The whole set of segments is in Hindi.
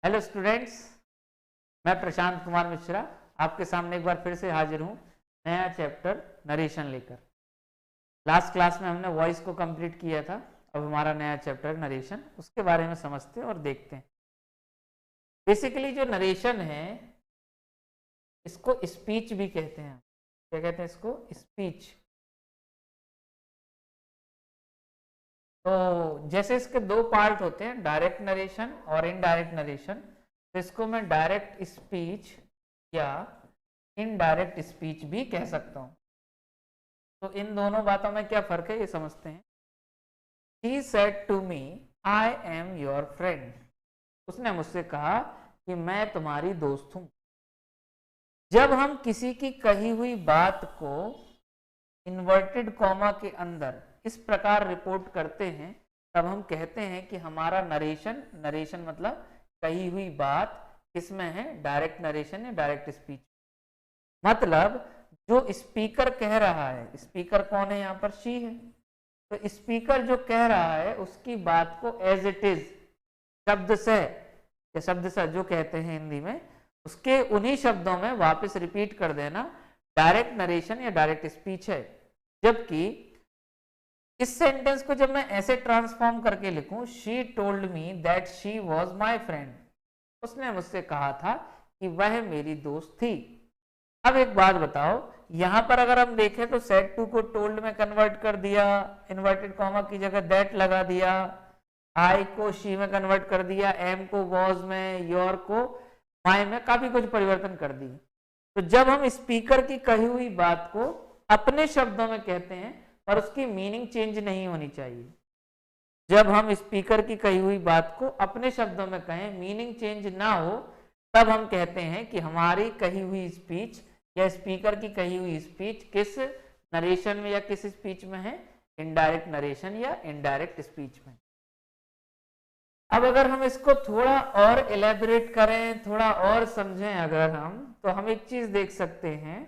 हेलो स्टूडेंट्स, मैं प्रशांत कुमार मिश्रा आपके सामने एक बार फिर से हाजिर हूँ नया चैप्टर नरेशन लेकर। लास्ट क्लास में हमने वॉइस को कंप्लीट किया था। अब हमारा नया चैप्टर नरेशन, उसके बारे में समझते हैं और देखते हैं। बेसिकली जो नरेशन है इसको स्पीच भी कहते हैं। क्या कहते हैं इसको? स्पीच। तो जैसे इसके दो पार्ट होते हैं, डायरेक्ट नरेशन और इनडायरेक्ट नरेशन। तो इसको मैं डायरेक्ट स्पीच या इनडायरेक्ट स्पीच भी कह सकता हूं। तो इन दोनों बातों में क्या फर्क है ये समझते हैं। He said to me, I am your friend. उसने मुझसे कहा कि मैं तुम्हारी दोस्त हूं। जब हम किसी की कही हुई बात को इन्वर्टेड कॉमा के अंदर इस प्रकार रिपोर्ट करते हैं तब हम कहते हैं कि हमारा नरेशन मतलब कही हुई बात किसमें है? डायरेक्ट नरेशन या डायरेक्ट स्पीच। मतलब जो स्पीकर कह रहा है, स्पीकर कौन है यहाँ पर? शी है। तो स्पीकर जो कह रहा है उसकी बात को एज इट इज, शब्द से या शब्द से जो कहते हैं हिंदी में, उसके उन्हीं शब्दों में वापस रिपीट कर देना डायरेक्ट नरेशन या डायरेक्ट स्पीच है। जबकि इस सेंटेंस को जब मैं ऐसे ट्रांसफॉर्म करके लिखूं, she told me that she was my friend, उसने मुझसे कहा था कि वह मेरी दोस्त थी। अब एक बात बताओ, यहां पर अगर हम देखें तो सेड टू को टोल्ड में कन्वर्ट कर दिया, इन्वर्टेड कॉमा की जगह दैट लगा दिया, आई को शी में कन्वर्ट कर दिया, एम को वॉज में, योर को माई में, काफी कुछ परिवर्तन कर दिए। तो जब हम स्पीकर की कही हुई बात को अपने शब्दों में कहते हैं और उसकी मीनिंग चेंज नहीं होनी चाहिए। जब हम स्पीकर की कही हुई बात को अपने शब्दों में कहें, मीनिंग चेंज ना हो, तब हम कहते हैं कि हमारी कही हुई स्पीच या स्पीकर की कही हुई स्पीच किस नरेशन में या किस स्पीच में है? इनडायरेक्ट नरेशन या इनडायरेक्ट स्पीच में। अब अगर हम इसको थोड़ा और एलेबोरेट करें, थोड़ा और समझें अगर हम, तो हम एक चीज देख सकते हैं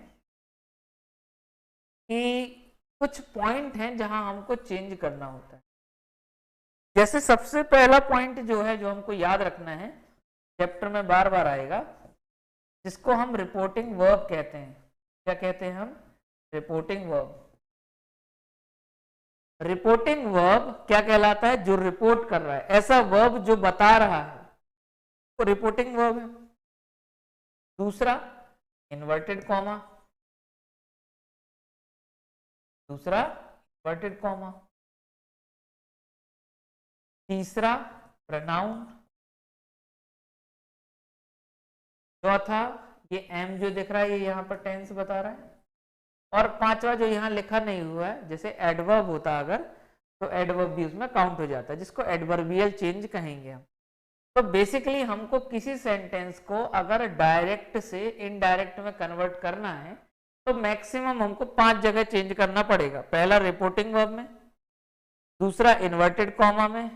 कि कुछ पॉइंट हैं जहां हमको चेंज करना होता है। जैसे सबसे पहला पॉइंट जो है, जो हमको याद रखना है, चैप्टर में बार बार आएगा, जिसको हम रिपोर्टिंग वर्ब कहते हैं। क्या कहते हैं हम? Reporting verb. रिपोर्टिंग वर्ब क्या कहलाता है? जो रिपोर्ट कर रहा है, ऐसा वर्ब जो बता रहा है वो रिपोर्टिंग वर्ब है। दूसरा इन्वर्टेड कॉमा, दूसरा इन्वर्टेड कॉमा, तीसरा प्रोनाउन, चौथा ये एम जो दिख रहा है ये यहाँ पर टेंस बता रहा है, और पांचवा जो यहाँ लिखा नहीं हुआ है, जैसे एडवर्ब होता अगर, तो एडवर्ब भी उसमें काउंट हो जाता है, जिसको एडवर्बियल चेंज कहेंगे हम। तो बेसिकली हमको किसी सेंटेंस को अगर डायरेक्ट से इनडायरेक्ट में कन्वर्ट करना है तो मैक्सिमम हमको 5 जगह चेंज करना पड़ेगा। पहला रिपोर्टिंग वर्ब में, दूसरा इन्वर्टेड कॉमा में,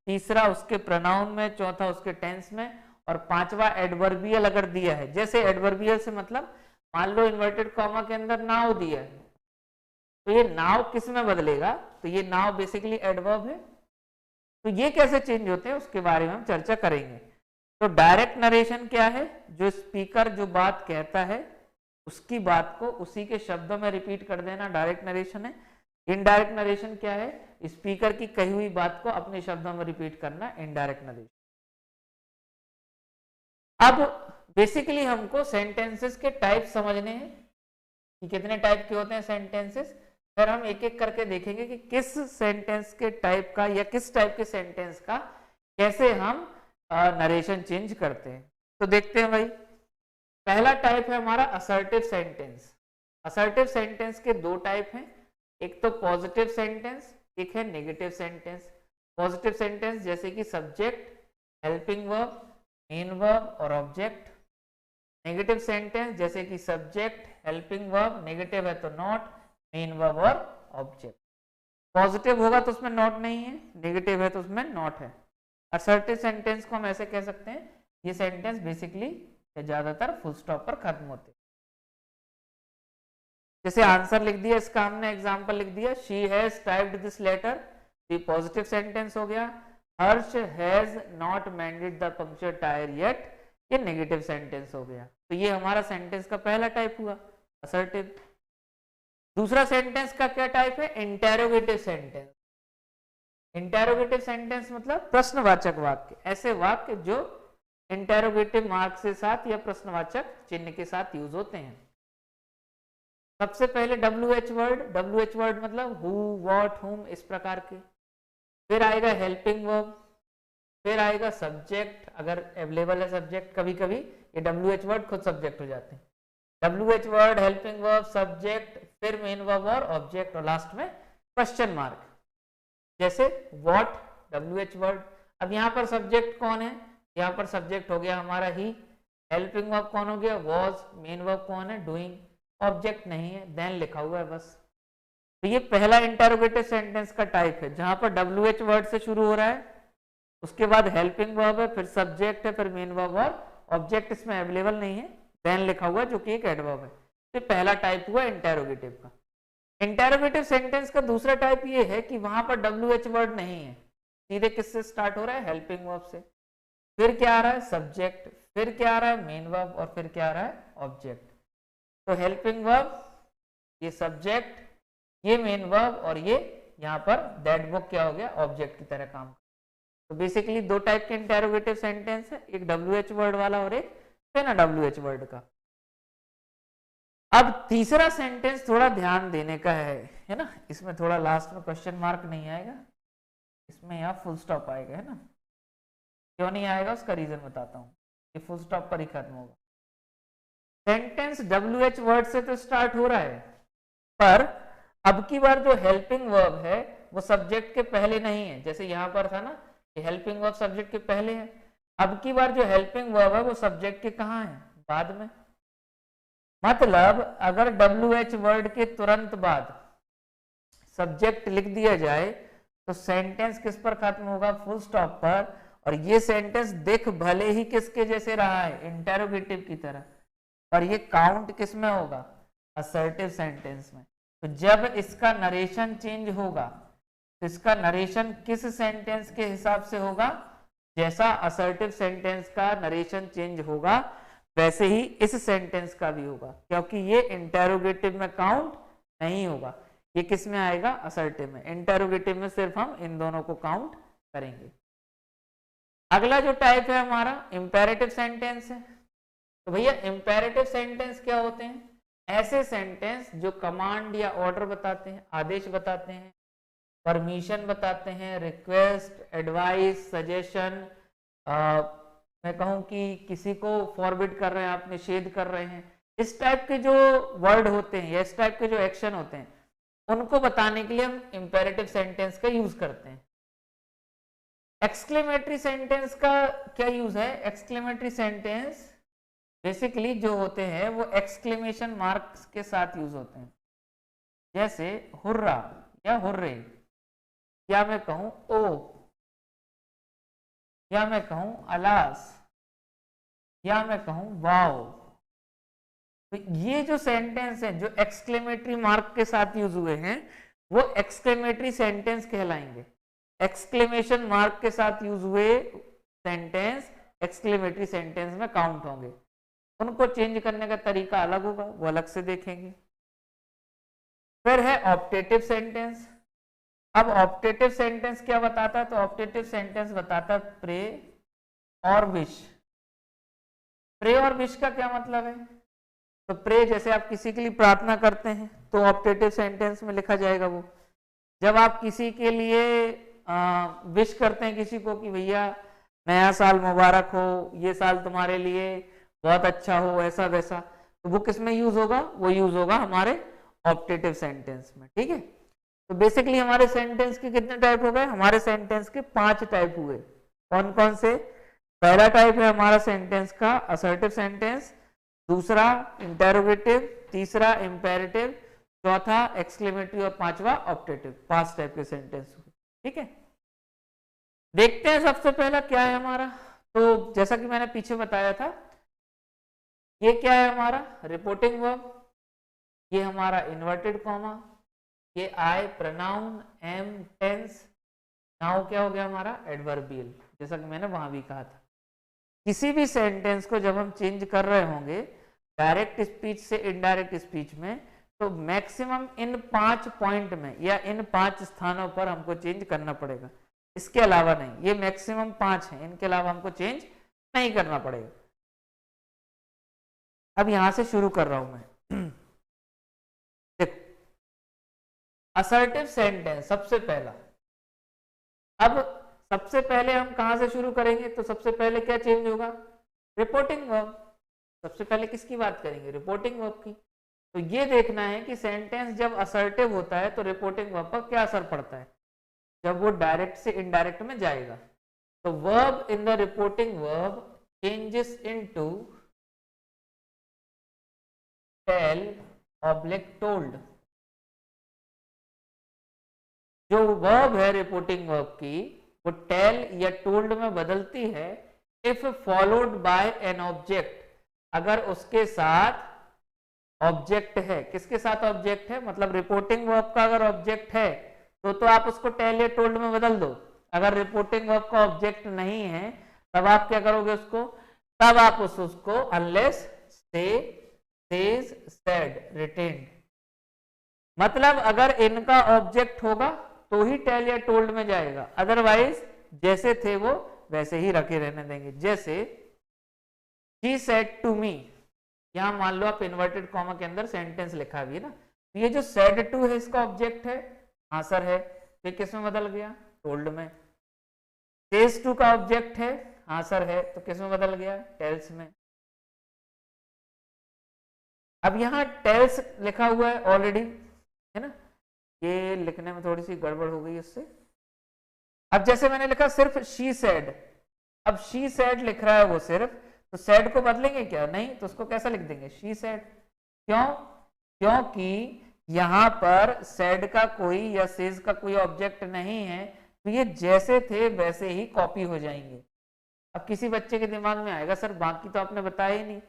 तीसरा उसके प्रोनाउन में, चौथा उसके टेंस में, और पांचवा एडवर्बियल अगर दिया है। जैसे एडवर्बियल से मतलब मान लो इन्वर्टेड कॉमा के अंदर नाउ दिया है, तो ये नाउ किस में बदलेगा? तो ये नाउ बेसिकली एडवर्ब है। तो ये कैसे चेंज होते हैं उसके बारे में हम चर्चा करेंगे। तो डायरेक्ट नरेशन क्या है? जो स्पीकर जो बात कहता है उसकी बात को उसी के शब्दों में रिपीट कर देना, डायरेक्ट नरेशन है। इनडायरेक्ट नरेशन क्या है? स्पीकर की कही हुई बात को अपने शब्दों में रिपीट करना, इनडायरेक्ट नरेशन। अब बेसिकली हमको सेंटेंसेस के टाइप समझने हैं कि कितने टाइप के होते हैं सेंटेंसेस। फिर हम एक एक करके देखेंगे कि किस सेंटेंस के टाइप का या किस टाइप के सेंटेंस का कैसे हम नरेशन चेंज करते हैं। तो देखते हैं भाई, पहला टाइप है हमारा असर्टिव सेंटेंस। असर्टिव सेंटेंस के दो टाइप हैं, एक तो पॉजिटिव सेंटेंस, एक है नेगेटिव सेंटेंस। पॉजिटिव सेंटेंस जैसे कि subject, helping verb, main verb और ऑब्जेक्ट। नेगेटिव सेंटेंस जैसे कि सब्जेक्ट, हेल्पिंग वर्ब, नेगेटिव है तो नॉट, मेन वर्ब और ऑब्जेक्ट। पॉजिटिव होगा तो उसमें नॉट नहीं है, नेगेटिव है तो उसमें नॉट है। असर्टिव सेंटेंस को हम ऐसे कह सकते हैं, ये सेंटेंस बेसिकली ज्यादातर फुल स्टॉप पर खत्म होते हैं। जैसे आंसर लिख दिया, इसका हमने एग्जांपल लिख दिया, she has typed this letter, ये पॉजिटिव सेंटेंस हो गया। Harsh has not mended the puncture tyre yet, ये नेगेटिव सेंटेंस हो गया। तो ये हमारा सेंटेंस का पहला टाइप हुआ, असर्टिव। दूसरा सेंटेंस का क्या टाइप है, इंटेरोगेटिव सेंटेंस। इंटेरोगेटिव सेंटेंस मतलब प्रश्नवाचक वाक्य, ऐसे वाक्य जो इंटेरोगेटिव मार्क के साथ या प्रश्नवाचक चिन्ह के साथ यूज होते हैं। सबसे पहले WH वर्ड, WH वर्ड मतलब हु, व्हाट, हुम, इस प्रकार के। फिर आएगा हेल्पिंग वर्ब, फिर आएगा सब्जेक्ट, अगर अवेलेबल है सब्जेक्ट, कभी कभी ये WH वर्ड खुद सब्जेक्ट हो जाते हैं। WH word, helping verb, subject, फिर मेन वर्ब और ऑब्जेक्ट, और लास्ट में क्वेश्चन मार्क। जैसे व्हाट, WH वर्ड। अब यहाँ पर सब्जेक्ट कौन है, यहाँ पर सब्जेक्ट हो गया हमारा ही। हेल्पिंग वर्ब कौन हो गया, वॉज। मेन वर्ब कौन है, डूइंग। ऑब्जेक्ट नहीं है, देन लिखा हुआ है बस। तो ये पहला इंटेरोगेटिव सेंटेंस का टाइप है, जहां पर WH वर्ड से शुरू हो रहा है, उसके बाद हेल्पिंग वर्ब है, फिर सब्जेक्ट है, फिर मेन वर्ब और ऑब्जेक्ट इसमें अवेलेबल नहीं है, देन लिखा हुआ जो कि एक एडवर्ब है। तो पहला टाइप हुआ इंटेरोगेटिव का। इंटेरोगेटिव सेंटेंस का दूसरा टाइप ये है कि वहां पर WH वर्ड नहीं है, सीधे किससे स्टार्ट हो रहा है, हेल्पिंग वर्ब से। फिर क्या आ रहा है, सब्जेक्ट, फिर क्या आ रहा है, मेन वर्ब, और फिर क्या आ रहा है, ऑब्जेक्ट। तो हेल्पिंग वर्ब, ये सब्जेक्ट, ये मेन वर्ब, और ये यहाँ पर दैट बुक क्या हो गया, ऑब्जेक्ट की तरह काम। तो बेसिकली दो टाइप के इंटेरोगेटिव सेंटेंस है, एक WH वर्ड वाला और एक बिना WH वर्ड का। अब तीसरा सेंटेंस थोड़ा ध्यान देने का है ना, इसमें थोड़ा लास्ट में क्वेश्चन मार्क नहीं आएगा, इसमें यहाँ फुल स्टॉप आएगा, है ना। क्यों नहीं आएगा उसका रीजन बताता हूँ, ये फुल स्टॉप पर ही खत्म होगा। सेंटेंस WH वर्ड से तो स्टार्ट हो रहा है, पर अब की बार जो हेल्पिंग वर्ब है वो सब्जेक्ट के पहले नहीं है। जैसे यहाँ पर था ना कि हेल्पिंग वर्ब सब्जेक्ट के पहले है, अब की बार जो हेल्पिंग वर्ब है वो सब्जेक्ट के कहाँ है, बाद में। मतलब अगर WH वर्ड के तुरंत बाद सब्जेक्ट लिख दिया जाए तो सेंटेंस किस पर खत्म होगा, फुल स्टॉप पर। और ये सेंटेंस दिख भले ही किसके जैसे रहा है, इंटेरोगेटिव की तरह, पर ये काउंट किस में होगा, असर्टिव सेंटेंस में। तो जब इसका नरेशन चेंज होगा तो इसका नरेशन किस सेंटेंस के हिसाब से होगा, जैसा असर्टिव सेंटेंस का नरेशन चेंज होगा वैसे ही इस सेंटेंस का भी होगा, क्योंकि ये इंटेरोगेटिव में काउंट नहीं होगा, ये किस में आएगा, असर्टिव में। इंटेरोगेटिव में सिर्फ हम इन दोनों को काउंट करेंगे। अगला जो टाइप है हमारा इंपेरेटिव सेंटेंस है। तो भैया इंपेरेटिव सेंटेंस क्या होते हैं, ऐसे सेंटेंस जो कमांड या ऑर्डर बताते हैं, आदेश बताते हैं, परमिशन बताते हैं, रिक्वेस्ट, एडवाइस, सजेशन, मैं कहूं कि किसी को फॉरबिड कर रहे हैं आप, निषेध कर रहे हैं, इस टाइप के जो वर्ड होते हैं या इस टाइप के जो एक्शन होते हैं उनको बताने के लिए हम इंपेरेटिव सेंटेंस का यूज करते हैं। एक्सक्लेमेटरी सेंटेंस का क्या यूज है, एक्सक्लेमेटरी सेंटेंस बेसिकली जो होते हैं वो एक्सक्लेमेशन मार्क्स के साथ यूज होते हैं। जैसे हुर्रा या हुर्रे, या मैं कहूं ओ, या मैं कहूं अलास, या मैं कहूं वाओ। तो ये जो सेंटेंस है जो एक्सक्लेमेटरी मार्क के साथ यूज हुए हैं वो एक्सक्लेमेटरी सेंटेंस कहलाएंगे। एक्सक्लेमेशन मार्क के साथ यूज हुए सेंटेंस एक्सक्लेमेटरी सेंटेंस में काउंट होंगे। उनको चेंज करने का तरीका अलग होगा, वो अलग से देखेंगे। फिर है ऑप्टेटिव सेंटेंस। अब ऑप्टेटिव सेंटेंस क्या बताता है, तो ऑप्टेटिव सेंटेंस बताता है प्रे और विश। प्रे और विश का क्या मतलब है, तो प्रे जैसे आप किसी के लिए प्रार्थना करते हैं तो ऑप्टेटिव सेंटेंस में लिखा जाएगा वो। जब आप किसी के लिए विश करते हैं किसी को कि भैया नया साल मुबारक हो, ये साल तुम्हारे लिए बहुत अच्छा हो, ऐसा वैसा, तो वो किस में यूज होगा, वो यूज होगा हमारे ऑप्टेटिव सेंटेंस में। ठीक है, तो बेसिकली हमारे सेंटेंस के कितने टाइप हो गए, हमारे सेंटेंस के 5 टाइप हुए। कौन कौन से, पहला टाइप है हमारा सेंटेंस का असर्टिव सेंटेंस, दूसरा इंटेरोगेटिव, तीसरा इंपेरेटिव, चौथा एक्सक्लेमेटरी और पांचवा ऑप्टेटिव। 5 टाइप के सेंटेंस हुए। ठीक है, देखते हैं सबसे पहला क्या है हमारा। तो जैसा कि मैंने पीछे बताया था, ये क्या है हमारा रिपोर्टिंग वर्ब, ये हमारा इन्वर्टेड कॉमा, ये आई प्रोनाउन, एम टेंस, नाउ क्या हो गया हमारा एडवर्बियल, जैसा कि मैंने वहां भी कहा था। किसी भी सेंटेंस को जब हम चेंज कर रहे होंगे डायरेक्ट स्पीच से इनडायरेक्ट स्पीच में, तो मैक्सिमम इन 5 पॉइंट में या इन 5 स्थानों पर हमको चेंज करना पड़ेगा, इसके अलावा नहीं। ये मैक्सिमम 5 हैं, इनके अलावा हमको चेंज नहीं करना पड़ेगा। अब यहां से शुरू कर रहा हूं मैं। देखो, असर्टिव सेंटेंस सबसे पहला। अब सबसे पहले हम कहां से शुरू करेंगे, तो सबसे पहले क्या चेंज होगा, रिपोर्टिंग वर्ब। सबसे पहले किसकी बात करेंगे, रिपोर्टिंग वर्ब की। तो ये देखना है कि सेंटेंस जब असर्टिव होता है तो रिपोर्टिंग वर्ब पर क्या असर पड़ता है जब वो डायरेक्ट से इनडायरेक्ट में जाएगा। तो verb in the reporting verb changes into tell oblique told. जो वर्ब है रिपोर्टिंग वर्ब की वो टेल या टोल्ड में बदलती है if followed by an object, अगर उसके साथ ऑब्जेक्ट है। किसके साथ ऑब्जेक्ट है, मतलब रिपोर्टिंग वर्ब का अगर ऑब्जेक्ट है तो आप उसको टेल या टोल्ड में बदल दो। अगर रिपोर्टिंग वर्ब का ऑब्जेक्ट नहीं है तब आप क्या करोगे उसको, तब आप उसको अनलेस से सेज सेड रिटेन्ड, मतलब अगर इनका ऑब्जेक्ट होगा तो ही टेल या टोल्ड में जाएगा, अदरवाइज जैसे थे वो वैसे ही रखे रहने देंगे। जैसे he said to me, यहां मान लो आप इन्वर्टेड कॉमा के अंदर सेंटेंस लिखा भी है ना, तो ये जो said to है इसका ऑब्जेक्ट है, आंसर है, तो किस में बदल गया, टोल्ड में। says to का ऑब्जेक्ट है, आंसर है, तो किस में बदल गया, टेल्स में। अब यहाँ टेल्स लिखा हुआ है ऑलरेडी, है ना, ये लिखने में थोड़ी सी गड़बड़ हो गई इससे। अब जैसे मैंने लिखा सिर्फ she said, अब she said लिख रहा है वो सिर्फ, तो said को बदलेंगे क्या, नहीं, तो उसको कैसा लिख देंगे, she said। क्यों, क्योंकि यहां पर said का कोई या says का कोई ऑब्जेक्ट नहीं है, तो ये जैसे थे वैसे ही कॉपी हो जाएंगे। अब किसी बच्चे के दिमाग में आएगा सर बाकी तो आपने बताया ही नहीं,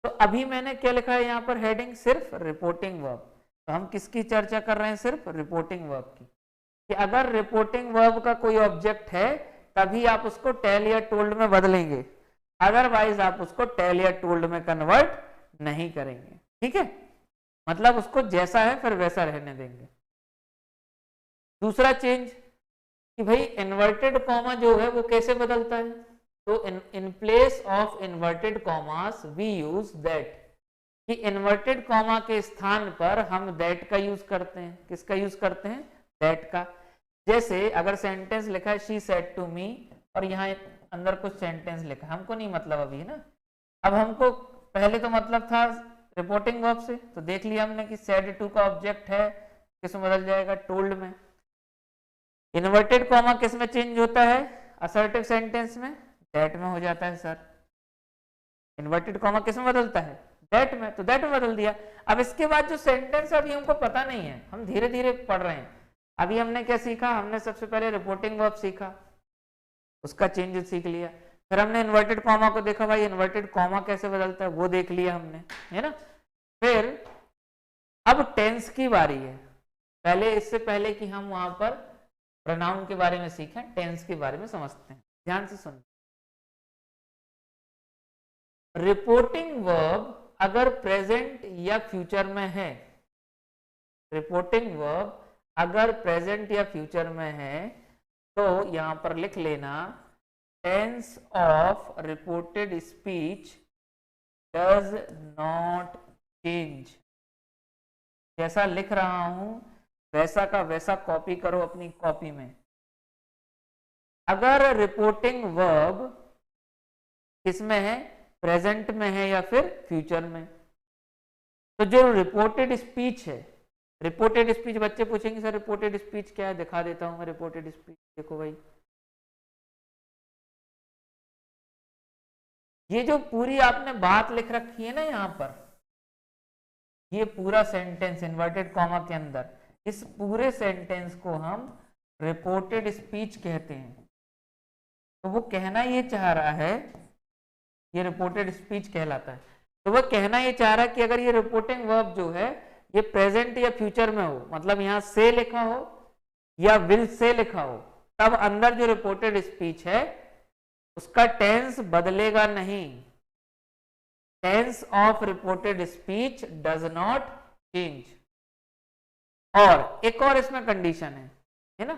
तो अभी मैंने क्या लिखा है यहाँ पर हेडिंग, सिर्फ रिपोर्टिंग वर्ब। तो हम किसकी चर्चा कर रहे हैं, सिर्फ रिपोर्टिंग वर्ब की, कि अगर रिपोर्टिंग वर्ब का कोई ऑब्जेक्ट है तभी आप उसको टेल या टोल्ड में बदलेंगे, अदरवाइज आप उसको टेल या टोल्ड में कन्वर्ट नहीं करेंगे। ठीक है, मतलब उसको जैसा है फिर वैसा रहने देंगे। दूसरा चेंज कि भाई इन्वर्टेड कॉमा जो है वो कैसे बदलता है, तो in place of inverted commas we use that, कि इन्वर्टेड कॉमा के स्थान पर हम दैट का यूज करते हैं। किसका यूज करते हैं, दैट का। जैसे अगर सेंटेंस लिखा है शी सेड टू मी और यहाँ अंदर कुछ सेंटेंस लिखा है, हमको नहीं मतलब अभी ना, अब हमको पहले तो मतलब था रिपोर्टिंग वर्ब से, तो देख लिया हमने कि सेड टू का ऑब्जेक्ट है, किस में बदल जाएगा, टोल्ड में। इन्वर्टेड कॉमा किस में चेंज होता है, असर्टिव सेंटेंस में, दैट में हो जाता है सर। इन्वर्टेड कॉमा किस में बदलता है, दैट में, तो दैट में बदल दिया। अब इसके बाद जो सेंटेंस अभी हमको पता नहीं है, हम धीरे धीरे पढ़ रहे हैं। अभी हमने क्या सीखा, हमने सबसे पहले रिपोर्टिंग वर्ब सीखा, उसका चेंज सीख लिया, फिर हमने इन्वर्टेड कॉमा को देखा, भाई इन्वर्टेड कॉमा कैसे बदलता है वो देख लिया हमने, है ना। फिर अब टेंस की बारी है। पहले इससे पहले कि हम वहां पर प्रोनाउन के बारे में सीखें, टेंस के बारे में समझते हैं, ध्यान से सुन। रिपोर्टिंग वर्ब अगर प्रेजेंट या फ्यूचर में है, रिपोर्टिंग वर्ब अगर प्रेजेंट या फ्यूचर में है तो यहां पर लिख लेना tense of reported speech does not change. जैसा लिख रहा हूं वैसा का वैसा कॉपी करो अपनी कॉपी में। अगर रिपोर्टिंग वर्ब किसमें है, प्रेजेंट में है या फिर फ्यूचर में, तो जो रिपोर्टेड स्पीच है, रिपोर्टेड स्पीच बच्चे पूछेंगे सर रिपोर्टेड स्पीच क्या है, दिखा देता हूं मैं रिपोर्टेड स्पीच। देखो भाई, ये जो पूरी आपने बात लिख रखी है ना यहाँ पर, ये पूरा सेंटेंस इन्वर्टेड कॉमा के अंदर, इस पूरे सेंटेंस को हम रिपोर्टेड स्पीच कहते हैं। तो वो कहना ये चाह रहा है, ये रिपोर्टेड स्पीच कहलाता है। तो वो कहना ये चाह रहा है कि अगर ये रिपोर्टिंग वर्ब जो है ये प्रेजेंट या फ्यूचर में हो, मतलब यहाँ से लिखा हो या विल से लिखा हो, तब अंदर जो रिपोर्टेड स्पीच है उसका टेंस बदलेगा नहीं। Tense of reported speech does not change. और एक और इसमें कंडीशन है ना,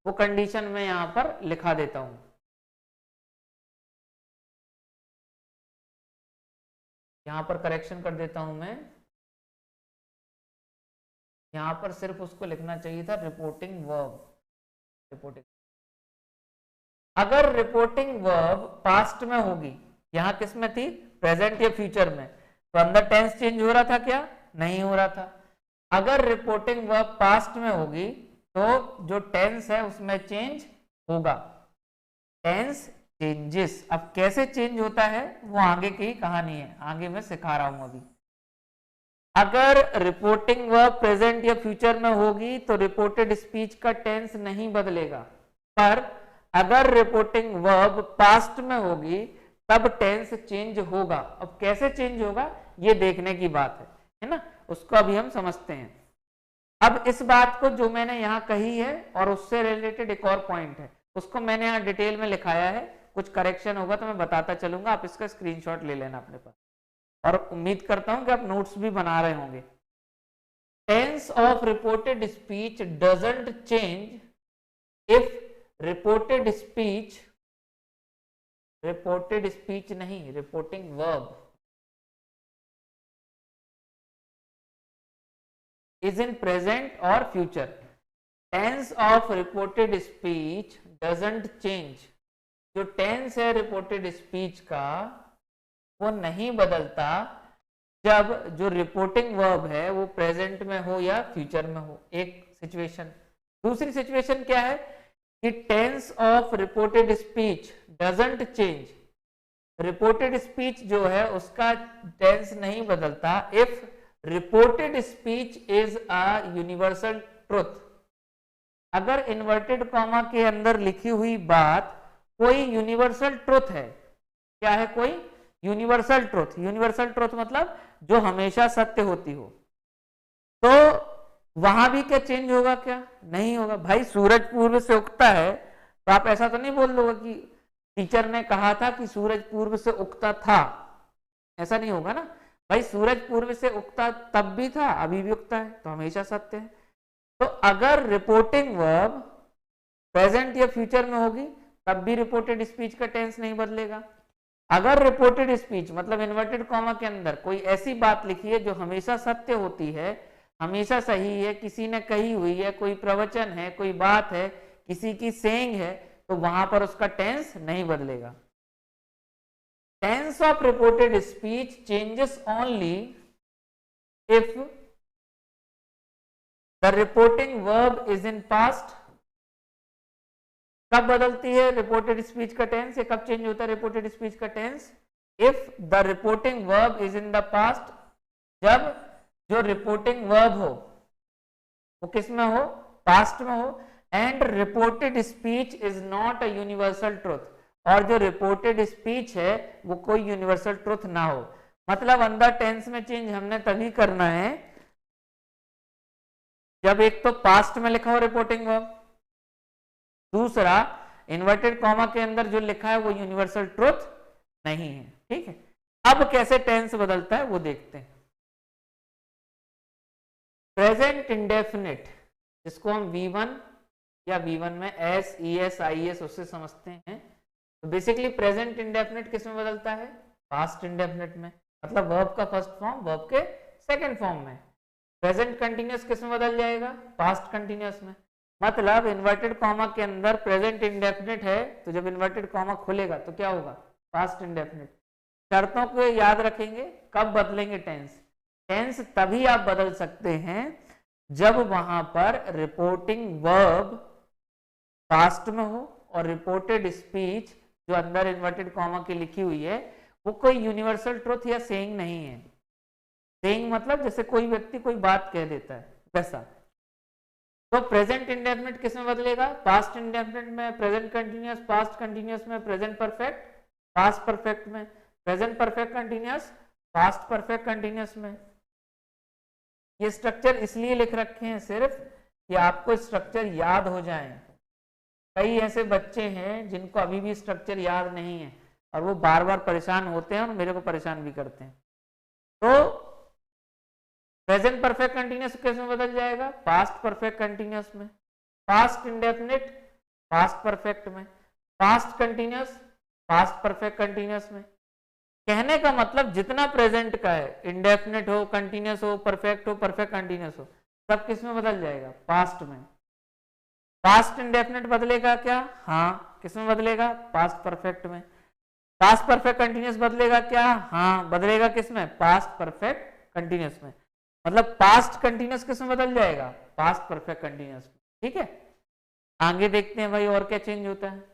वो कंडीशन मैं यहां पर लिखा देता हूं। यहां पर करेक्शन कर देता हूं मैं, यहां पर सिर्फ उसको लिखना चाहिए था रिपोर्टिंग वर्ब। रिपोर्टिंग, अगर रिपोर्टिंग वर्ब पास्ट में होगी, यहां किस में थी, प्रेजेंट या फ्यूचर में, तो अंदर टेंस चेंज हो रहा था क्या, नहीं हो रहा था। अगर रिपोर्टिंग वर्ब पास्ट में होगी तो जो टेंस है उसमें चेंज होगा, टेंस चेंजेस। अब कैसे चेंज होता है वो आगे की कहानी है, आगे मैं सिखा रहा हूं अभी। अगर रिपोर्टिंग वर्ब प्रेजेंट या फ्यूचर में होगी तो रिपोर्टेड स्पीच का टेंस नहीं बदलेगा, पर अगर रिपोर्टिंग वर्ब पास्ट में होगी तब टेंस चेंज होगा। अब कैसे चेंज होगा ये देखने की बात है ना, उसको अभी हम समझते हैं। अब इस बात को जो मैंने यहां कही है और उससे रिलेटेड एक और पॉइंट है, उसको मैंने यहां डिटेल में लिखाया है, कुछ करेक्शन होगा तो मैं बताता चलूंगा, आप इसका स्क्रीनशॉट ले लेना अपने पास, और उम्मीद करता हूं कि आप नोट्स भी बना रहे होंगे। Tense of reported speech doesn't change if reported speech नहीं, reporting verb is in present or future. Tense of reported speech doesn't change. जो टेंस है रिपोर्टेड स्पीच का वो नहीं बदलता जब जो रिपोर्टिंग वर्ब है वो प्रेजेंट में हो या फ्यूचर में हो, एक सिचुएशन। दूसरी सिचुएशन क्या है कि tense of reported speech doesn't change, reported speech जो है उसका टेंस नहीं बदलता if reported speech is a universal truth. अगर इन्वर्टेड कॉमा के अंदर लिखी हुई बात कोई यूनिवर्सल ट्रुथ है, क्या है, कोई यूनिवर्सल ट्रुथ। यूनिवर्सल ट्रुथ मतलब जो हमेशा सत्य होती हो, तो वहां भी क्या चेंज होगा, क्या नहीं होगा। भाई सूरज पूर्व से उगता है तो आप ऐसा तो नहीं बोल दोगे कि टीचर ने कहा था कि सूरज पूर्व से उगता था, ऐसा नहीं होगा ना भाई। सूरज पूर्व से उगता तब भी था, अभी भी उगता है, तो हमेशा सत्य है। तो अगर रिपोर्टिंग वर्ब प्रेजेंट या फ्यूचर में होगी तब भी रिपोर्टेड स्पीच का टेंस नहीं बदलेगा। अगर रिपोर्टेड स्पीच मतलब इन्वर्टेड कॉमा के अंदर कोई ऐसी बात लिखी है जो हमेशा सत्य होती है, हमेशा सही है, किसी ने कही हुई है, कोई प्रवचन है, कोई बात है, किसी की सेइंग है, तो वहां पर उसका टेंस नहीं बदलेगा। Tense of reported speech changes only if the reporting verb is in past. कब बदलती है रिपोर्टेड स्पीच का टेंस, या कब चेंज होता है रिपोर्टेड स्पीच का tense, if the reporting verb is in the past, जब जो रिपोर्टिंग वर्ब हो वो किस में हो, पास्ट में हो, and reported speech is not a universal truth, और जो रिपोर्टेड स्पीच है वो कोई यूनिवर्सल ट्रुथ ना हो। मतलब अंदर टेंस में चेंज हमने तभी करना है जब एक तो पास्ट में लिखा हो रिपोर्टिंग वर्ब, दूसरा इन्वर्टेड कॉमा के अंदर जो लिखा है वो यूनिवर्सल ट्रुथ नहीं है। ठीक है, अब कैसे टेंस बदलता है वो देखते हैं। प्रेजेंट इंडेफिनिट, जिसको हम V1 या V1 में S, ES, IES उससे समझते हैं, तो बेसिकली प्रेजेंट इंडेफिनिट किस में बदलता है, पास्ट इंडेफिनिट में, मतलब वर्ब का फर्स्ट फॉर्म वर्ब के सेकंड फॉर्म में। प्रेजेंट कंटिन्यूअस किस में बदल जाएगा, पास्ट कंटिन्यूअस में। मतलब इन्वर्टेड कॉमा के अंदर प्रेजेंट इंडेफिनिट है तो जब इन्वर्टेड कॉमा खुलेगा तो क्या होगा, पास्ट इंडेफिनिट। शर्तों को याद रखेंगे, कब बदलेंगे टेंस, टेंस तभी आप बदल सकते हैं जब वहां पर रिपोर्टिंग वर्ब पास्ट में हो और रिपोर्टेड स्पीच जो अंदर इन्वर्टेड कॉमा की लिखी हुई है वो कोई यूनिवर्सल ट्रुथ या सेइंग नहीं है। सेइंग मतलब जैसे कोई व्यक्ति कोई बात कह देता है वैसा। तो प्रेजेंट इंडेफिनिट किस में बदलेगा, पास्ट इंडेफिनिट में, प्रेजेंट कंटिन्यूअस पास्ट कंटिन्यूअस में, प्रेजेंट परफेक्ट पास्ट परफेक्ट में, present perfect continuous past perfect continuous में। ये स्ट्रक्चर इसलिए लिख रखे हैं सिर्फ कि आपको स्ट्रक्चर याद हो जाए। कई ऐसे बच्चे हैं जिनको अभी भी स्ट्रक्चर याद नहीं है और वो बार बार परेशान होते हैं और मेरे को परेशान भी करते हैं। तो प्रेजेंट परफेक्ट कंटिन्यूअस केस में बदल जाएगा पास्ट परफेक्ट कंटिन्यूअस में, पास्ट इंडेफिनिट पास्ट परफेक्ट में, past continuous past perfect continuous में। कहने का मतलब जितना प्रेजेंट का है, इंडेफिनिट हो, कंटिन्यूअस हो, परफेक्ट कंटिन्यूअस हो, सब किस में बदल जाएगा? पास्ट में। पास्ट इंडेफिनिट बदलेगा क्या? हाँ, किस में बदलेगा? पास्ट परफेक्ट में। पास्ट परफेक्ट कंटिन्यूअस बदलेगा क्या? हाँ, बदलेगा किस में? पास्ट परफेक्ट कंटिन्यूअस में। मतलब पास्ट कंटिन्यूअस किस में बदल जाएगा? पास्ट परफेक्ट कंटिन्यूअस में। ठीक है, आगे देखते हैं भाई और क्या चेंज होता है।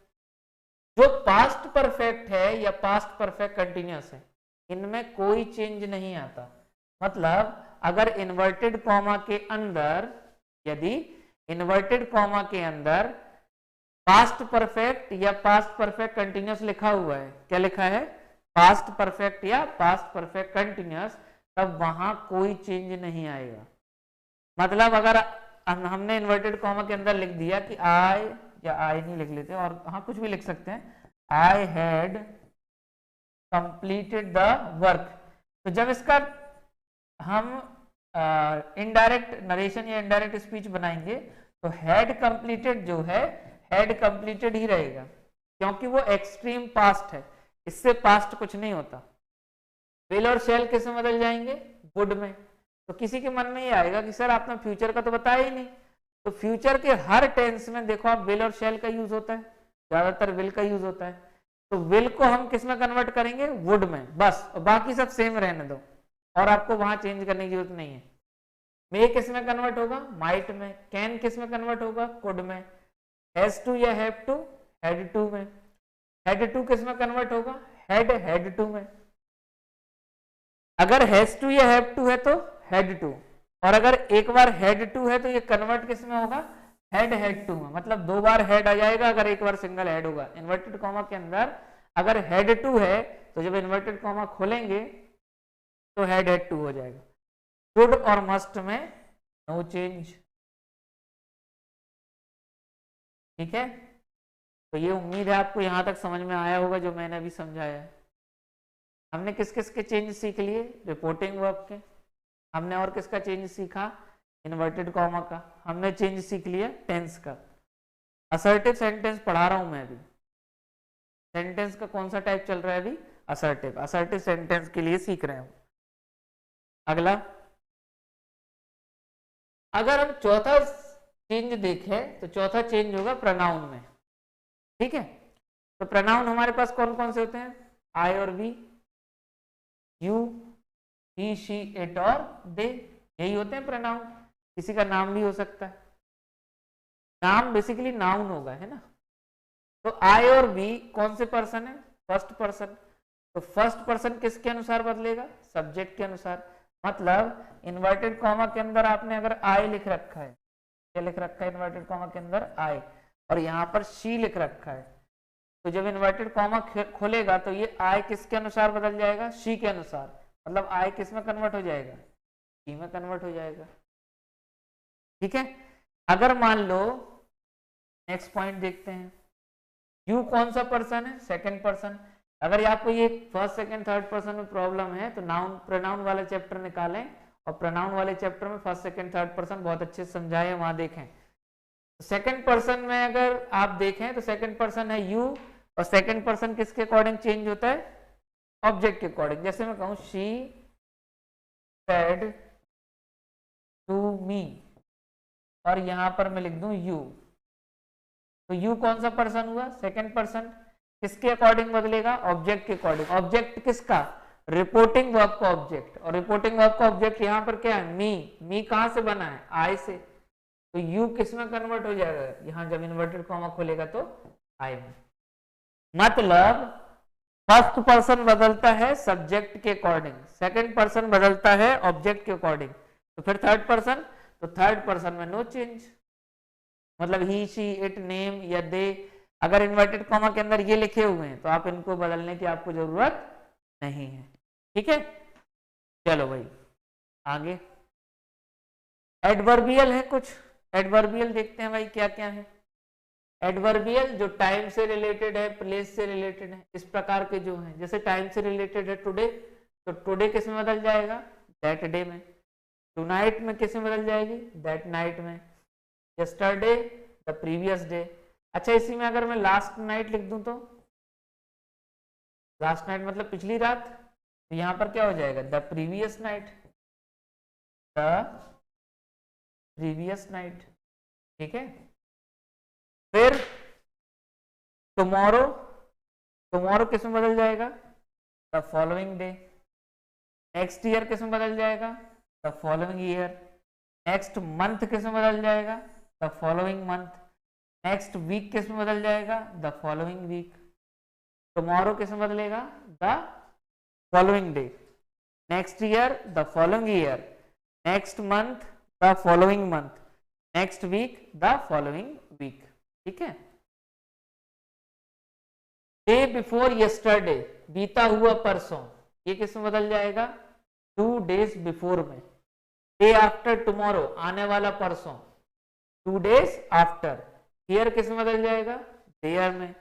जो पास्ट परफेक्ट है या पास्ट परफेक्ट कंटिन्यूअस है, इनमें कोई चेंज नहीं आता। मतलब अगर इन्वर्टेड कॉमा के अंदर, यदि इन्वर्टेड कॉमा के अंदर पास्ट परफेक्ट या पास्ट परफेक्ट कंटिन्यूअस लिखा हुआ है, क्या लिखा है? पास्ट परफेक्ट या पास्ट परफेक्ट कंटिन्यूअस, तब वहां कोई चेंज नहीं आएगा। मतलब अगर हमने इन्वर्टेड कॉमा के अंदर लिख दिया कि आई, या आई नहीं लिख लेते और हाँ कुछ भी लिख सकते हैं, I had completed the work, तो जब इसका हम इनडायरेक्ट नरेशन या इनडायरेक्ट स्पीच बनाएंगे तो हैड कंप्लीटेड जो है, हैड कंप्लीटेड ही रहेगा, क्योंकि वो एक्सट्रीम पास्ट है, इससे पास्ट कुछ नहीं होता। विल और शैल किस में बदल जाएंगे? वुड में। तो किसी के मन में ये आएगा कि सर आपने फ्यूचर का तो बताया ही नहीं। तो फ्यूचर के हर टेंस में देखो आप विल और शैल का यूज होता है, ज्यादातर विल का यूज होता है। तो विल को हम किस में कन्वर्ट करेंगे? वुड में, बस। और बाकी सब सेम रहने दो और आपको वहां चेंज करने की जरूरत नहीं है। मे किस में कन्वर्ट होगा? माइट में। कैन किस में कन्वर्ट होगा? कुड में। हैज टू या हैव टू? हैड टू में। हैड टू किस में कन्वर्ट होगा? हैड टू में। अगर हैज टू या हैव टू है तो हैड टू, और अगर एक बार हैड टू है तो ये कन्वर्ट किस में होगा? हैड टू में। मतलब दो बार हैड आ जाएगा अगर एक बार सिंगल हैड होगा। इन्वर्टेड कॉमा के अंदर अगर हैड टू है तो जब इन्वर्टेड कॉमा खोलेंगे तो हैड टू हो जाएगा। शुड और मस्ट में नो चेंज। ठीक है, तो ये उम्मीद है आपको यहां तक समझ में आया होगा जो मैंने अभी समझाया है। हमने किस किस के चेंज सीख लिए? रिपोर्टिंग वर्ब के। हमने और किसका चेंज सीखा? इन्वर्टेड कॉमा का। हमने चेंज सीख लिया टेंस का। असर्टिव सेंटेंस पढ़ा रहा हूं मैं अभी। सेंटेंस का कौन सा टाइप चल रहा है अभी? असर्टिव। असर्टिव सेंटेंस के लिए सीख रहे हैं। अगला, अगर हम चौथा चेंज देखें तो चौथा चेंज होगा प्रोनाउन में। ठीक है, तो प्रोनाउन हमारे पास कौन कौन से होते हैं? आई और we, you, he, she, it और दे, यही होते हैं प्रोनाउन। किसी का नाम भी हो सकता है। नाम बेसिकली नाउन होगा, है ना। तो आई और वी कौन से पर्सन है? First person. तो फर्स्ट पर्सन किसके अनुसार बदलेगा? सब्जेक्ट के अनुसार। मतलब इन्वर्टेड कॉमा के अंदर आपने अगर आई लिख रखा है, क्या लिख रखा है इन्वर्टेड कॉमा के अंदर? आई, और यहाँ पर शी लिख रखा है, तो जब इन्वर्टेड कॉमा खोलेगा तो ये आई किसके अनुसार बदल जाएगा? शी के अनुसार। मतलब आई किस में कन्वर्ट हो जाएगा? शी में कन्वर्ट हो जाएगा। ठीक है, अगर मान लो, नेक्स्ट पॉइंट देखते हैं, यू कौन सा पर्सन है? Second person. अगर आपको ये फर्स्ट सेकंड थर्ड पर्सन में प्रॉब्लम है तो नाउन प्रोनाउन वाला चैप्टर निकालें, और प्रोनाउन वाले चैप्टर में फर्स्ट सेकंड थर्ड पर्सन बहुत अच्छे से समझाए, वहां देखें। सेकंड पर्सन में अगर आप देखें तो सेकंड पर्सन है यू, और सेकंड पर्सन किसके अकॉर्डिंग चेंज होता है? ऑब्जेक्ट के अकॉर्डिंग। जैसे मैं कहूं शी सेड टू मी, और यहां पर मैं लिख दूं यू, तो यू कौन सा पर्सन हुआ? Second person. किसके अकॉर्डिंग बदलेगा? ऑब्जेक्ट के अकॉर्डिंग। ऑब्जेक्ट किसका? रिपोर्टिंग वर्ब का ऑब्जेक्ट। और रिपोर्टिंग वर्ब का ऑब्जेक्ट यहां पर क्या है? मी। मी कहां से बना है? आई से। तो यू किस में कन्वर्ट हो जाएगा? यहां जब इन्वर्टेड कॉमा खोलेगा तो आई में। मतलब फर्स्ट पर्सन बदलता है सब्जेक्ट के अकॉर्डिंग, सेकंड पर्सन बदलता है ऑब्जेक्ट के अकॉर्डिंग, तो फिर थर्ड पर्सन, तो थर्ड पर्सन में नो चेंज। मतलब ही, शी, इट, नेम या दे, अगर इन्वर्टेड कॉमा के अंदर ये लिखे हुए हैं तो आप इनको बदलने की आपको जरूरत नहीं है। ठीक है, चलो भाई आगे। एडवर्बियल है कुछ, एडवर्बियल देखते हैं भाई क्या क्या है। एडवर्बियल जो टाइम से रिलेटेड है, प्लेस से रिलेटेड है, इस प्रकार के जो हैं, जैसे टाइम से रिलेटेड है टुडे, तो टुडे किस में बदल जाएगा, दैट डे में। टुनाइट में किस में बदल जाएगी, दैट नाइट में। Yesterday the previous day. अच्छा, इसी में अगर मैं लास्ट नाइट लिख दूं तो लास्ट नाइट मतलब पिछली रात, तो यहां पर क्या हो जाएगा, the previous night, the previous night. ठीक है, फिर टुमारो, टुमारो किस में बदल जाएगा, the following day. Next year किस में बदल जाएगा, the following year. Next month किस में बदल जाएगा, the following month. Next week किस में बदल जाएगा, द फॉलोइंग वीक। टुमारो किस में बदलेगा, the following day. Next year the following year. Next month the following month. Next week the following week. ठीक है, डे बिफोर यस्टरडे, बीता हुआ परसों, ये किस में बदल जाएगा, 2 days बिफोर में। डे आफ्टर टुमारो, आने वाला परसों, 2 days आफ्टर। हियर किस में बदल जाएगा, देयर में।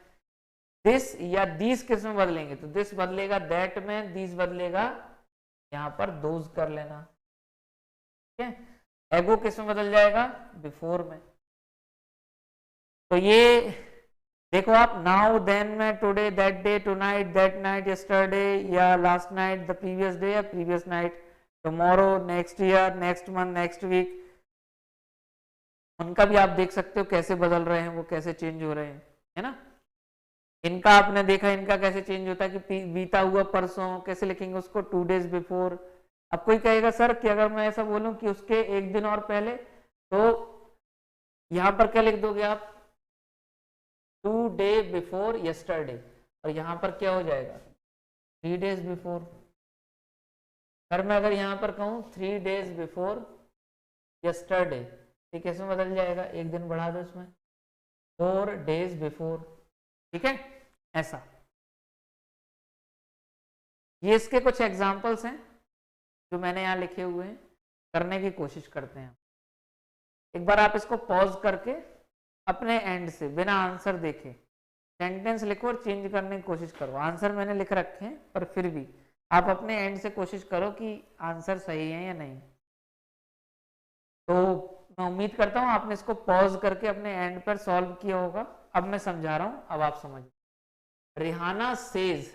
दिस या दीस किस में बदलेंगे, तो दिस बदलेगा दैट में, दिस बदलेगा यहां पर दोज कर लेना। ठीक है, एगो किस में बदल जाएगा, बिफोर में। तो ये देखो आप, नाउ, देन में, today, that day, tonight, that night, yesterday या last night, the previous day या previous night, tomorrow, next year, next month, next week, उनका भी आप देख सकते हो कैसे बदल रहे हैं, वो कैसे चेंज हो रहे हैं, है ना। इनका आपने देखा, इनका कैसे चेंज होता है कि बीता हुआ परसों कैसे लिखेंगे उसको, 2 days बिफोर। अब कोई कहेगा सर कि अगर मैं ऐसा बोलूं कि उसके एक दिन और पहले, तो यहां पर क्या लिख दोगे आप, 2 days बिफोर यस्टरडे, और यहां पर क्या हो जाएगा, 3 days बिफोर। अगर मैं यहाँ पर कहूं 3 days बिफोर यस्टरडे, ये कैसे बदल जाएगा, एक दिन बढ़ा दो इसमें, 4 days बिफोर। ठीक है, ऐसा। ये इसके कुछ एग्जाम्पल्स हैं जो मैंने यहाँ लिखे हुए हैं, करने की कोशिश करते हैं। एक बार आप इसको पॉज करके अपने एंड से बिना आंसर देखे सेंटेंस लिखो और चेंज करने की कोशिश करो। आंसर मैंने लिख रखे हैं, पर फिर भी आप अपने एंड से कोशिश करो कि आंसर सही है या नहीं। तो मैं उम्मीद करता हूँ आपने इसको पॉज करके अपने एंड पर सॉल्व किया होगा। अब मैं समझा रहा हूँ, अब आप समझिए। रिहाना सेज,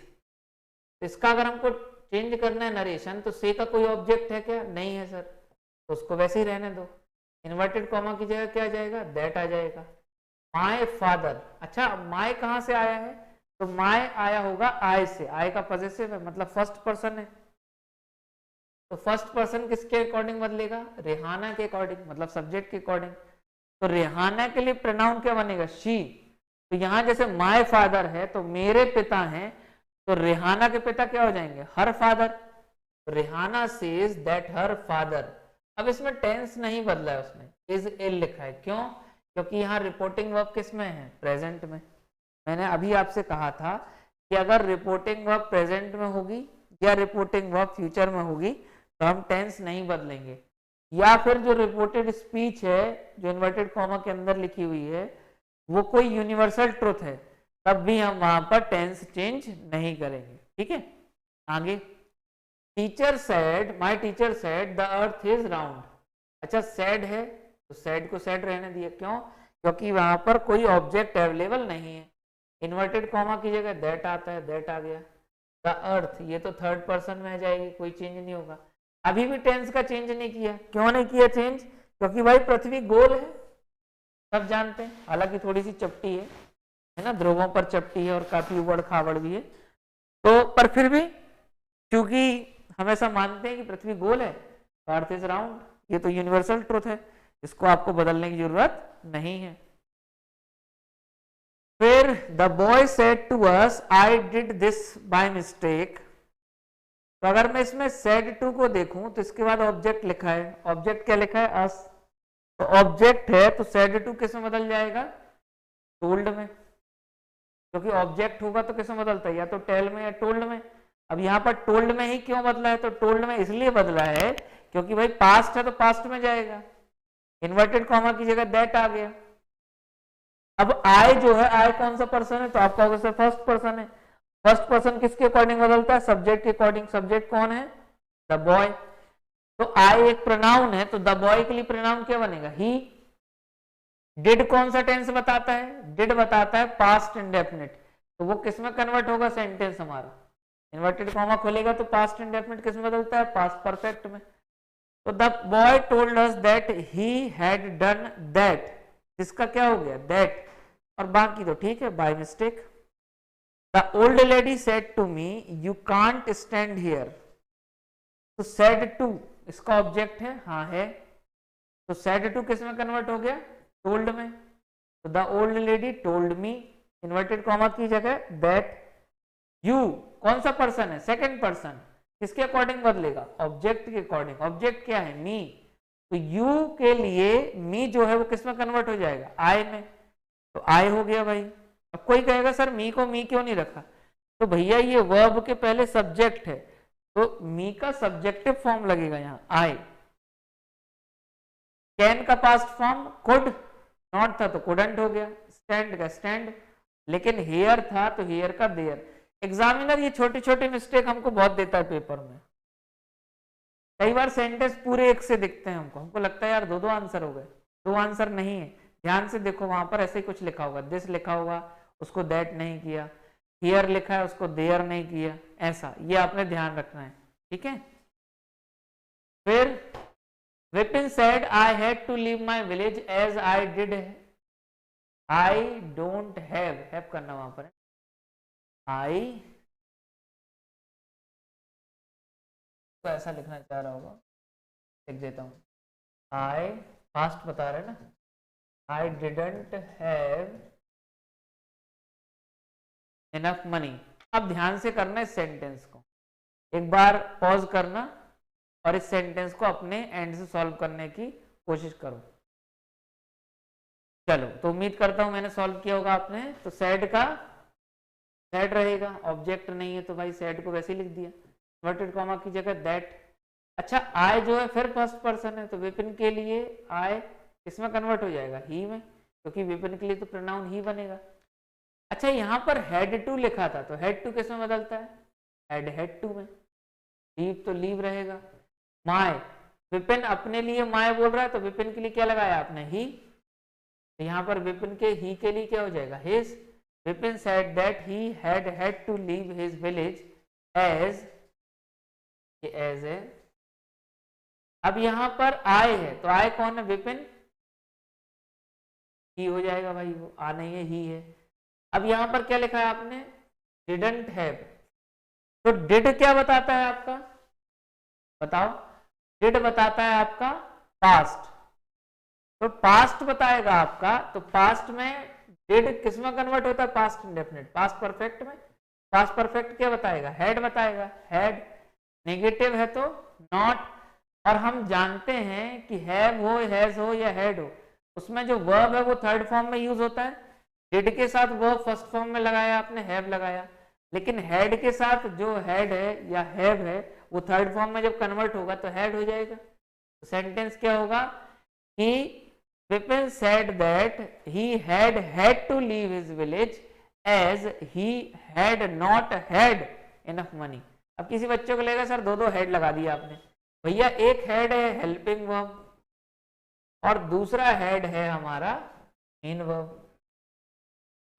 इसका अगर हमको चेंज करना है नरेशन, तो से का कोई ऑब्जेक्ट है क्या, नहीं है सर, तो उसको वैसे ही रहने दो। इन्वर्टेड कॉमा की जगह क्या आ जाएगा, दैट आ जाएगा। माय फादर, अच्छा माय कहाँ से आया है, तो माय आया होगा आई से, आई का पॉजेसिव है, मतलब फर्स्ट पर्सन है, तो फर्स्ट पर्सन किसके अकॉर्डिंग बदलेगा, रेहाना के अकॉर्डिंग, मतलब सब्जेक्ट के अकॉर्डिंग। तो रेहाना के लिए प्रोनाउन क्या बनेगा, शी। तो यहां जैसे माय फादर है तो मेरे पिता हैं, तो रेहाना के पिता क्या हो जाएंगे, her father. Rehana says that her father. अब इसमें टेंस नहीं बदला है उसने, इज इल लिखा है, क्यों, क्योंकि यहाँ रिपोर्टिंग वर्ब किस में है, प्रेजेंट में। मैंने अभी आपसे कहा था कि अगर रिपोर्टिंग वर्ब प्रेजेंट में होगी या रिपोर्टिंग वर्ब फ्यूचर में होगी तो हम टेंस नहीं बदलेंगे, या फिर जो रिपोर्टेड स्पीच है जो इन्वर्टेड कॉमा के अंदर लिखी हुई है वो कोई यूनिवर्सल ट्रुथ है, तब भी हम वहां पर टेंस चेंज नहीं करेंगे। ठीक है, आगे। Teacher said, my teacher said the earth is round. अच्छा सेड है तो सेड को सेड रहने दिया, क्यों, क्योंकि वहां पर कोई ऑब्जेक्ट अवेलेबल नहीं है। इन्वर्टेड कॉमा की जगह दैट आता है, दैट आ गया। द अर्थ, ये तो थर्ड पर्सन में आ जाएगी, कोई चेंज नहीं होगा। अभी भी टेंस का चेंज नहीं किया, क्यों नहीं किया चेंज, क्योंकि भाई पृथ्वी गोल है, सब जानते हैं, हालांकि थोड़ी सी चपटी है ना, ध्रुवों पर चपटी है और काफी उबड़ खाबड़ भी है, तो पर फिर भी क्योंकि हम ऐसा मानते हैं कि पृथ्वी गोल है, अर्थ इज राउंड, ये तो यूनिवर्सल ट्रुथ है, इसको आपको बदलने की जरूरत नहीं है। फिर the boy said to us I did this by mistake. तो अगर मैं इसमें सेड टू को देखूं तो इसके बाद ऑब्जेक्ट लिखा है, ऑब्जेक्ट क्या लिखा है, अस, तो ऑब्जेक्ट है तो सेड टू किस में बदल जाएगा, टोल्ड में, क्योंकि ऑब्जेक्ट होगा तो किस में बदलता है, या तो टेल में या टोल्ड में। अब यहाँ पर टोल्ड में ही क्यों बदला है, तो टोल्ड में इसलिए बदला है क्योंकि भाई पास्ट है तो पास्ट में जाएगा, इन्वर्टेड कॉमा की जगह दैट आ गया, अब आई जो है, आई कौन सा पर्सन है, तो आप कहोगे सर फर्स्ट पर्सन है। फर्स्ट पर्सन किसके अकॉर्डिंग बदलता है, सब्जेक्ट के अकॉर्डिंग। सब्जेक्ट कौन है, द बॉय। तो आई एक प्रोनाउन है, तो द बॉय के लिए प्रोनाउन क्या बनेगा, ही। डिड कौन सा टेंस बताता है, डिड बताता है पास्ट इंडेफिनिट, तो वो किस में कन्वर्ट होगा, सेंटेंस हमारा। इन्वर्टेड कॉमा खोलेगा तो पास्ट इंडेफिनिट किस में बदलता है, पास्ट परफेक्ट में। तो the boy told us that he had done that, जिसका क्या हो गया, दैट, और बाकी तो ठीक है by mistake. The old lady said to me you can't stand here, तो सेड टू इसका ऑब्जेक्ट है, हाँ है, तो सेड टू किस में कन्वर्ट हो गया, टोल्ड में। तो the old lady told me, inverted comma की जगह दैट यू, कौन सा पर्सन है, सेकंड पर्सन, किसके अकॉर्डिंग बदलेगा, ऑब्जेक्ट के अकॉर्डिंग। ऑब्जेक्ट क्या है, मी, तो यू के लिए मी जो है वो किस में कन्वर्ट हो जाएगा, आई में, तो आई हो गया भाई। अब कोई कहेगा सर मी को मी क्यों नहीं रखा, तो भैया ये वर्ब के पहले सब्जेक्ट है, तो मी का सब्जेक्टिव फॉर्म लगेगा यहाँ, आई। कैन का पास्ट फॉर्म कुड, नॉट था तो कुडंट हो गया, स्टैंड का स्टैंड, लेकिन हेयर था तो हेयर का देयर। एग्जामिनर ये छोटी छोटी मिस्टेक हमको बहुत देता है पेपर में। कई बार सेंटेंस पूरे एक से दिखते हैं हमको, हमको लगता है यार दो दो आंसर हो गए, दो आंसर नहीं है। ध्यान से देखो, वहां पर ऐसे ही कुछ लिखा होगा, दिस लिखा होगा उसको दैट नहीं किया, हियर लिखा है उसको देयर नहीं किया, ऐसा, ये आपने ध्यान रखना है, ठीक है। फिर Vipin said I had to leave my village as I did, I don't have करना वहां पर, आई तो ऐसा लिखना चाह रहा होगा, लिख देता हूं, आई फास्ट बता रहे ना, I didn't have enough money. अब ध्यान से करना इस सेंटेंस को, एक बार पॉज करना और इस सेंटेंस को अपने एंड से सॉल्व करने की कोशिश करो। चलो, तो उम्मीद करता हूं मैंने सॉल्व किया होगा आपने। तो सैड का सैड रहेगा, ऑब्जेक्ट नहीं है तो भाई सैड को वैसे ही लिख दिया, इन्वर्टेड कॉमा की जगह दैट। अच्छा, आई जो है फिर फर्स्ट पर्सन है, तो विपिन के लिए आई इसमें कन्वर्ट हो जाएगा ही में, क्योंकि विपिन के लिए तो प्रोनाउन ही बनेगा। अच्छा, यहाँ पर हेड टू लिखा था, तो हेड टू किस में बदलता है, हेड टू में। लीव तो लीव रहेगा। माय, विपिन अपने लिए माय बोल रहा है, तो विपिन के लिए क्या लगाया आपने, ही। तो यहाँ पर विपिन के ही के लिए क्या हो जाएगा, his. Vipin said that he had to leave his village as है। अब यहाँ पर आए है, तो आए कौन है, विपिन, ही हो जाएगा भाई, वो आ नहीं है, ही है। अब यहाँ पर क्या लिखा है आपने, डिडंट हैव, तो डिड क्या बताता है आपका, बताओ, डिड बताता है आपका पास्ट, तो पास्ट बताएगा आपका, तो पास्ट में डिड किस में कन्वर्ट होता है, पास्ट इंडेफिनिट, पास्ट परफेक्ट में। पास्ट परफेक्ट क्या बताएगा, हैड बताएगा, हैड। नेगेटिव है तो नॉट, और हम जानते हैं कि हैव हो, हैज हो या हैड हो, उसमें जो वर्ब है वो थर्ड फॉर्म में यूज होता है। डिड के साथ वर्ब फर्स्ट फॉर्म में लगाया आपने, हैव लगाया, लेकिन हैड के साथ जो हैड है या हैव है वो थर्ड फॉर्म में जब कन्वर्ट होगा तो हैड हो जाएगा। तो सेंटेंस क्या होगा, he Vipin said that he had to leave his village as he had not had enough money. अब किसी बच्चे को लेगा सर दो दो हेड लगा दिया आपने, भैया एक हेड है हेल्पिंग वर्ब और दूसरा हेड है हमारा मेन वर्ब।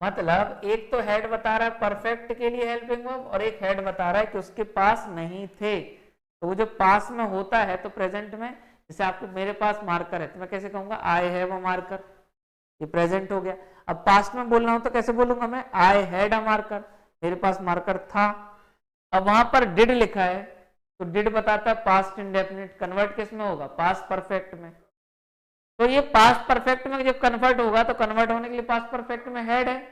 मतलब एक तो हेड बता रहा है परफेक्ट के लिए हेल्पिंग वर्ब, और एक हेड बता रहा है कि उसके पास नहीं थे। तो वो जो पास में होता है तो प्रेजेंट में, जैसे आपके मेरे पास मार्कर है तो मैं कैसे कहूंगा, आई हैव अ मार्कर, ये प्रेजेंट हो गया। अब पास्ट में बोलना हो तो कैसे बोलूंगा मैं, आई हैड अ मार्कर, मेरे पास मार्कर था। अब वहां पर डिड लिखा है, तो डिड बताता है पास्ट इंडेफिनिट, कन्वर्ट किस में होगा, पास्ट परफेक्ट में। तो ये पास्ट परफेक्ट में जब कन्वर्ट होगा तो कन्वर्ट होने के लिए पास्ट परफेक्ट में हेड है,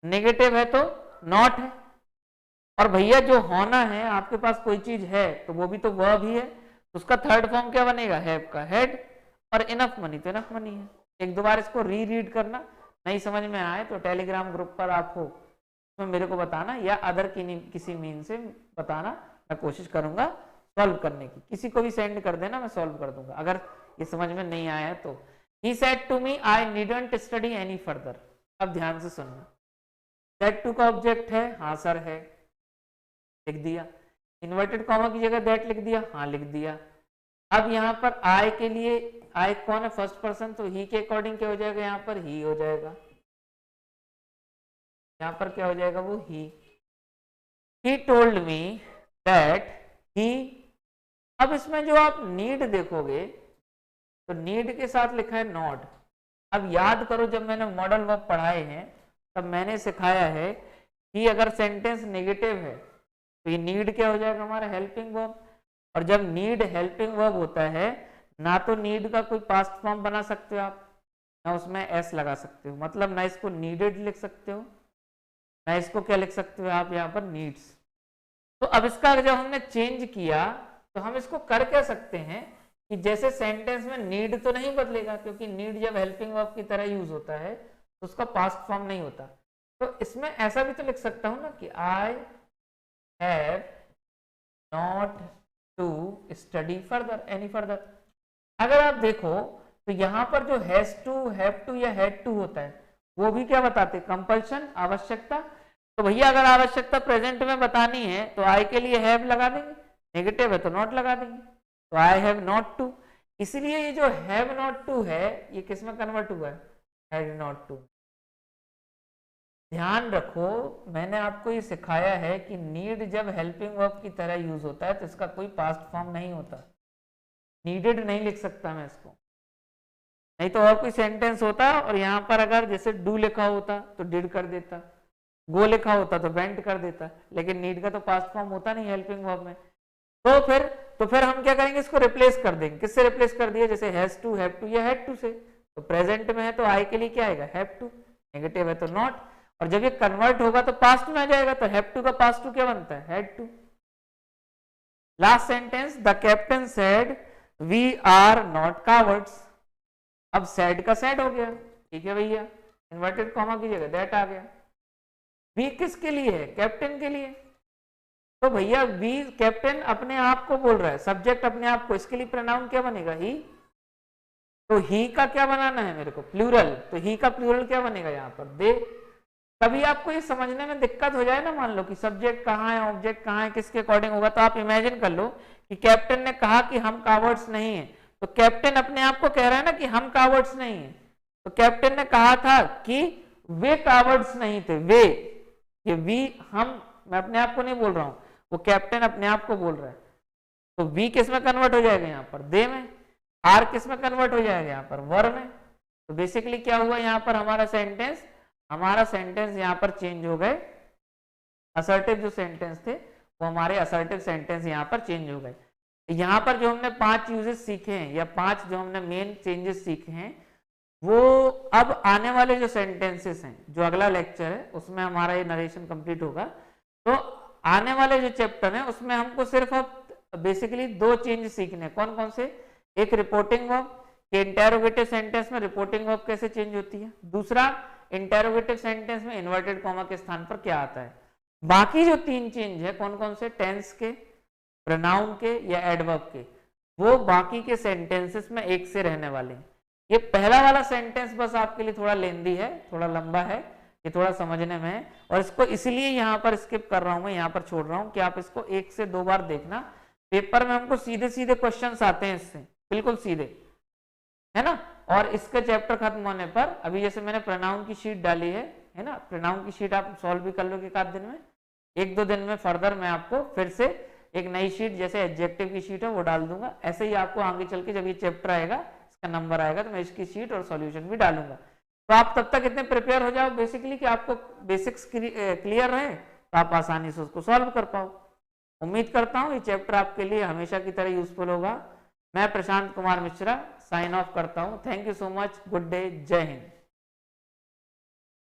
नेगेटिव है तो नॉट है। और भैया जो होना है, आपके पास कोई चीज है तो वो भी तो वर्ब ही है, तो उसका थर्ड फॉर्म क्या बनेगा, हैव का हेड, और इनफ मनी तो इनफ मनी है। एक दो बार इसको रीड करना, नहीं समझ में आए तो टेलीग्राम ग्रुप पर आप हो, उसमें मेरे को बताना या अदर किसी मीन से बताना, मैं कोशिश करूंगा सॉल्व करने की। किसी को भी सेंड कर देना, मैं सॉल्व कर दूंगा अगर ये समझ में नहीं आया है तो। He said to me I needn't study any further। अब ध्यान से सुनना, दैट टू का ऑब्जेक्ट है, हाँ सर है, लिख दिया। इन्वर्टेड कॉमा की जगह दैट लिख दिया, हाँ लिख दिया। अब यहाँ पर आई के लिए, आई कौन है, फर्स्ट पर्सन, तो ही के अकॉर्डिंग क्या हो जाएगा, यहाँ पर ही हो जाएगा, यहाँ पर क्या हो जाएगा, वो he told me that he. अब इसमें जो आप नीड देखोगे तो नीड के साथ लिखा है नॉट। अब याद करो जब मैंने मॉडल वर्ब पढ़ाए हैं तब मैंने सिखाया है कि अगर सेंटेंस नेगेटिव है तो ये नीड क्या हो जाएगा, हमारा हेल्पिंग वर्ब। और जब नीड हेल्पिंग वर्ब होता है, ना तो नीड का कोई पास्ट फॉर्म बना सकते हो आप, ना उसमें एस लगा सकते हो, मतलब ना इसको नीडेड लिख सकते हो, ना इसको क्या लिख सकते हो आप यहाँ पर नीड्स। तो अब इसका जब हमने चेंज किया तो हम इसको कर क्या सकते हैं कि जैसे सेंटेंस में नीड तो नहीं बदलेगा, क्योंकि नीड जब हेल्पिंग वर्ब की तरह यूज होता है तो उसका पास्ट फॉर्म नहीं होता। तो इसमें ऐसा भी तो लिख सकता हूं ना कि I have not to study further any further. अगर आप देखो तो यहाँ पर जो हैज टू, हैव टू या हैड टू होता है वो भी क्या बताते हैं, कंपल्शन, आवश्यकता। तो भैया अगर आवश्यकता प्रेजेंट में बतानी है तो आई के लिए हैव लगा देंगे, नेगेटिव है तो नॉट लगा देंगे, तो आई हैव नॉट टू। इसलिए ये जो हैव नॉट टू है ये किस में कन्वर्ट हुआ है, हैड नॉट टू। ध्यान रखो मैंने आपको ये सिखाया है कि नीड जब हेल्पिंग वर्ब की तरह यूज होता है तो इसका कोई पास्ट फॉर्म नहीं होता, नीडेड नहीं लिख सकता मैं इसको, नहीं तो और कोई सेंटेंस होता और यहाँ पर अगर जैसे डू लिखा होता तो डिड कर देता, गो लिखा होता तो वेंट कर देता, लेकिन नीड का तो पास्ट फॉर्म होता नहीं हेल्पिंग वर्ब में। तो फिर हम क्या करेंगे, इसको रिप्लेस कर देंगे। किससे रिप्लेस कर दिया, जैसे हैज टू, हैव टू या हैड टू से। तो प्रेजेंट में है तो आई के लिए क्या आएगा, हैव टू, नेगेटिव है तो नॉट, और जब ये कन्वर्ट होगा तो पास्ट में आ जाएगा, तो हैव टू का पास्ट टू क्या बनता है, had to. Last sentence, the captain said we are not cowards. अब सैड का सैड हो गया, ठीक है भैया, इन्वर्टेड कॉमा की जगह दैट आ गया। वी किसके लिए है, कैप्टन के लिए, तो भैया वी कैप्टन अपने आप को बोल रहा है, सब्जेक्ट अपने आप को, इसके लिए प्रोनाउन क्या बनेगा, ही। तो ही का क्या बनाना है मेरे को, प्लूरल, तो ही का प्लूरल क्या बनेगा यहाँ पर, दे। कभी आपको ये समझने में दिक्कत हो जाए ना, मान लो कि सब्जेक्ट कहाँ है, ऑब्जेक्ट कहाँ है, किसके अकॉर्डिंग होगा, तो आप इमेजिन कर लो कि कैप्टन ने कहा कि हम कावर्ड्स नहीं है, तो कैप्टन अपने आप को कह रहा है ना कि हम कावर्ड्स नहीं है। तो कैप्टन ने कहा था कि वे कावर्ड्स नहीं थे, वे, ये वी हम, मैं अपने आप को नहीं बोल रहा हूं, वो कैप्टन अपने आप को बोल रहा है। तो वी किस में कन्वर्ट हो जाएगा यहाँ पर, दे में। आर किस में कन्वर्ट हो जाएगा यहाँ पर, वर में। तो बेसिकली क्या हुआ यहाँ पर, हमारा सेंटेंस यहाँ पर चेंज हो गए, असर्टिव जो सेंटेंस थे वो हमारे असर्टिव सेंटेंस यहाँ पर चेंज हो गए। यहाँ पर जो हमने 5 यूजेस सीखे हैं या 5 जो हमने मेन चेंजेस सीखे हैं, वो अब आने वाले जो सेंटेंसेस हैं, जो अगला लेक्चर है उसमें हमारा ये नरेशन कंप्लीट होगा। तो आने वाले जो चैप्टर है उसमें हमको सिर्फ अब बेसिकली 2 चेंज सीखने, कौन कौन से, एक रिपोर्टिंग वर्ब कि इंटेरोगेटिव सेंटेंस में रिपोर्टिंग वर्ब कैसे चेंज होती है, दूसरा इंटेरोगेटिव सेंटेंस में इन्वर्टेड कॉमा के स्थान पर क्या आता है। बाकी जो 3 चेंज है कौन कौन से, टेंस के, प्रोनाउन के या एडवर्ब के, वो बाकी के सेंटेंसेस में एक से रहने वाले हैं। ये पहला वाला सेंटेंस बस आपके लिए थोड़ा लेंदी है, थोड़ा लंबा है, ये थोड़ा समझने में है, और इसको इसलिए यहाँ पर स्किप कर रहा हूं मैं, यहाँ पर छोड़ रहा हूं कि आप इसको 1 से 2 बार देखना। पेपर में हमको सीधे सीधे क्वेश्चंस आते हैं इससे, बिल्कुल सीधे, है ना। और इसके चैप्टर खत्म होने पर, अभी जैसे मैंने प्रोनाउन की शीट डाली है ना, प्रोनाउन की शीट आप सॉल्व भी कर लोगे एक आध दिन में, 1-2 दिन में फर्दर मैं आपको फिर से एक नई शीट जैसे एडजेक्टिव की शीट है वो डाल दूंगा। ऐसे ही आपको आगे चल के जब ये चैप्टर आएगा, इसका नंबर आएगा, तो मैं इसकी शीट और सॉल्यूशन भी डालूंगा। तो आप तब तक इतने प्रिपेयर हो जाओ बेसिकली कि आपको बेसिक्स क्लियर रहे, तो आप आसानी से उसको सॉल्व कर पाओ। उम्मीद करता हूँ ये चैप्टर आपके लिए हमेशा की तरह यूजफुल होगा। मैं प्रशांत कुमार मिश्रा साइन ऑफ करता हूँ। Thank you so much, good day, जय हिंद।